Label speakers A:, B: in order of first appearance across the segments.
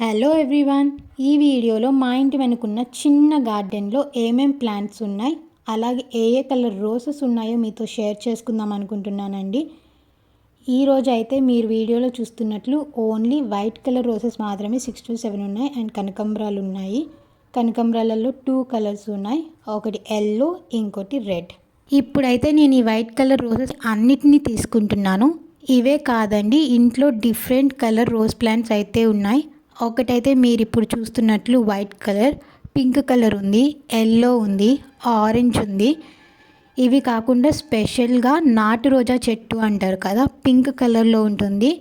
A: Hello everyone, ఈ వీడియోలో మా ఇంటి వెనుకున్న చిన్న గార్డెన్లో ఏమేం ప్లాంట్స్ ఉన్నాయి, అలాగే ఏ ఏ కలర్ రోజెస్ ఉన్నాయో మీతో షేర్ చేసుకుందాం అనుకుంటున్నానండి. ఈరోజు అయితే మీరు వీడియోలో చూస్తున్నట్లు ఓన్లీ వైట్ కలర్ రోజెస్ మాత్రమే 6 to 7 ఉన్నాయి. అండ్ కనకాంబరాలు ఉన్నాయి. కనకాంబరాలలో 2 కలర్స్ ఉన్నాయి, ఒకటి ఎల్లో ఇంకోటి రెడ్. ఇప్పుడైతే నేను ఈ వైట్ కలర్ రోజెస్ అన్నిటినీ తీసుకుంటున్నాను. ఇవే కాదండి, ఇంట్లో డిఫరెంట్ కలర్ రోజ్ ప్లాంట్స్ అయితే ఉన్నాయి. ఒకటైతే మీరు ఇప్పుడు చూస్తున్నట్లు వైట్ కలర్, పింక్ కలర్ ఉంది, ఎల్లో ఉంది, ఆరెంజ్ ఉంది. ఇవి కాకుండా స్పెషల్గా నాటు రోజా చెట్టు అంటారు కదా, పింక్ కలర్లో ఉంటుంది.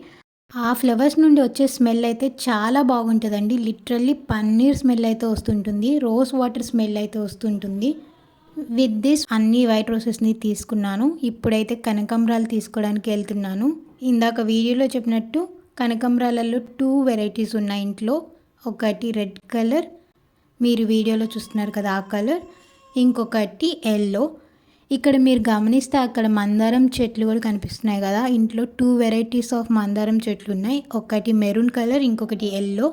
A: ఆ ఫ్లవర్స్ నుండి వచ్చే స్మెల్ అయితే చాలా బాగుంటుందండి. లిటరల్లీ పన్నీర్ స్మెల్ అయితే వస్తుంటుంది, రోజ్ వాటర్ స్మెల్ అయితే వస్తుంటుంది. విత్ దిస్ అన్ని వైట్ రోసెస్ని తీసుకున్నాను. ఇప్పుడైతే కనకాంబరాలు తీసుకోవడానికి వెళ్తున్నాను. ఇందాక వీడియోలో చెప్పినట్టు కనకాంబరాలలో 2 వెరైటీస్ ఉన్నాయి ఇంట్లో. ఒకటి రెడ్ కలర్, మీరు వీడియోలో చూస్తున్నారు కదా ఆ కలర్, ఇంకొకటి ఎల్లో. ఇక్కడ మీరు గమనిస్తే అక్కడ మందారం చెట్లు కూడా కనిపిస్తున్నాయి కదా. ఇంట్లో 2 వెరైటీస్ ఆఫ్ మందారం చెట్లు ఉన్నాయి. ఒకటి మెరూన్ కలర్, ఇంకొకటి ఎల్లో.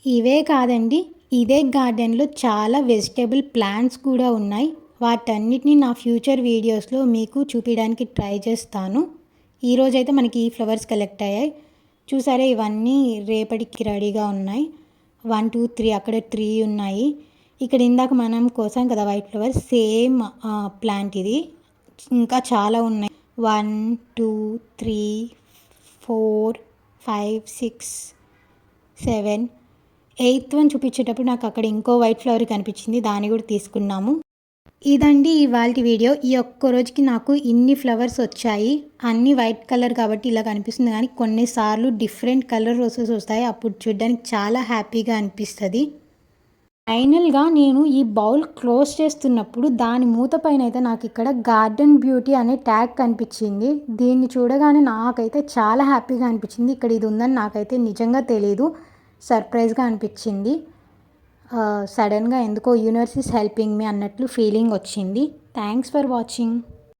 A: ఇవే కాదండి, ఇదే గార్డెన్లో చాలా వెజిటేబుల్ ప్లాంట్స్ కూడా ఉన్నాయి. వాటన్నిటిని నా ఫ్యూచర్ వీడియోస్లో మీకు చూపించడానికి ట్రై చేస్తాను. ఈరోజైతే మనకి ఈ ఫ్లవర్స్ కలెక్ట్ అయ్యాయి. చూసారా, ఇవన్నీ రేపటికి రెడీగా ఉన్నాయి. 1 2 3 అక్కడ 3 ఉన్నాయి. ఇక్కడ ఇందాక మనం కోసాం కదా వైట్ ఫ్లవర్స్, సేమ్ ప్లాంట్ ఇది. ఇంకా చాలా ఉన్నాయి. 1 2 3 4 5 6 7 8th వన్ చూపించేటప్పుడు నాకు అక్కడ ఇంకో వైట్ ఫ్లవర్ కనిపించింది, దాన్ని కూడా తీసుకున్నాము. ఇదండి ఇవాల్టి వీడియో. ఈ ఒక్క రోజుకి నాకు ఇన్ని ఫ్లవర్స్ వచ్చాయి. అన్నీ వైట్ కలర్ కాబట్టి ఇలా కనిపిస్తుంది, కానీ కొన్నిసార్లు డిఫరెంట్ కలర్ రోసెస్ వస్తాయి. అప్పుడు చూడడానికి చాలా హ్యాపీగా అనిపిస్తుంది. ఫైనల్గా నేను ఈ బౌల్ క్లోజ్ చేస్తున్నప్పుడు దాని మూత పైన అయితే నాకు ఇక్కడ గార్డెన్ బ్యూటీ అనే ట్యాగ్ కనిపించింది. దీన్ని చూడగానే నాకైతే చాలా హ్యాపీగా అనిపించింది. ఇక్కడ ఇది ఉందని నాకైతే నిజంగా తెలీదు, సర్ప్రైజ్గా అనిపించింది. సడన్గా ఎందుకో యూనివర్స్ ఈస్ హెల్పింగ్ మీ అన్నట్లు ఫీలింగ్ వచ్చింది. Thanks for watching.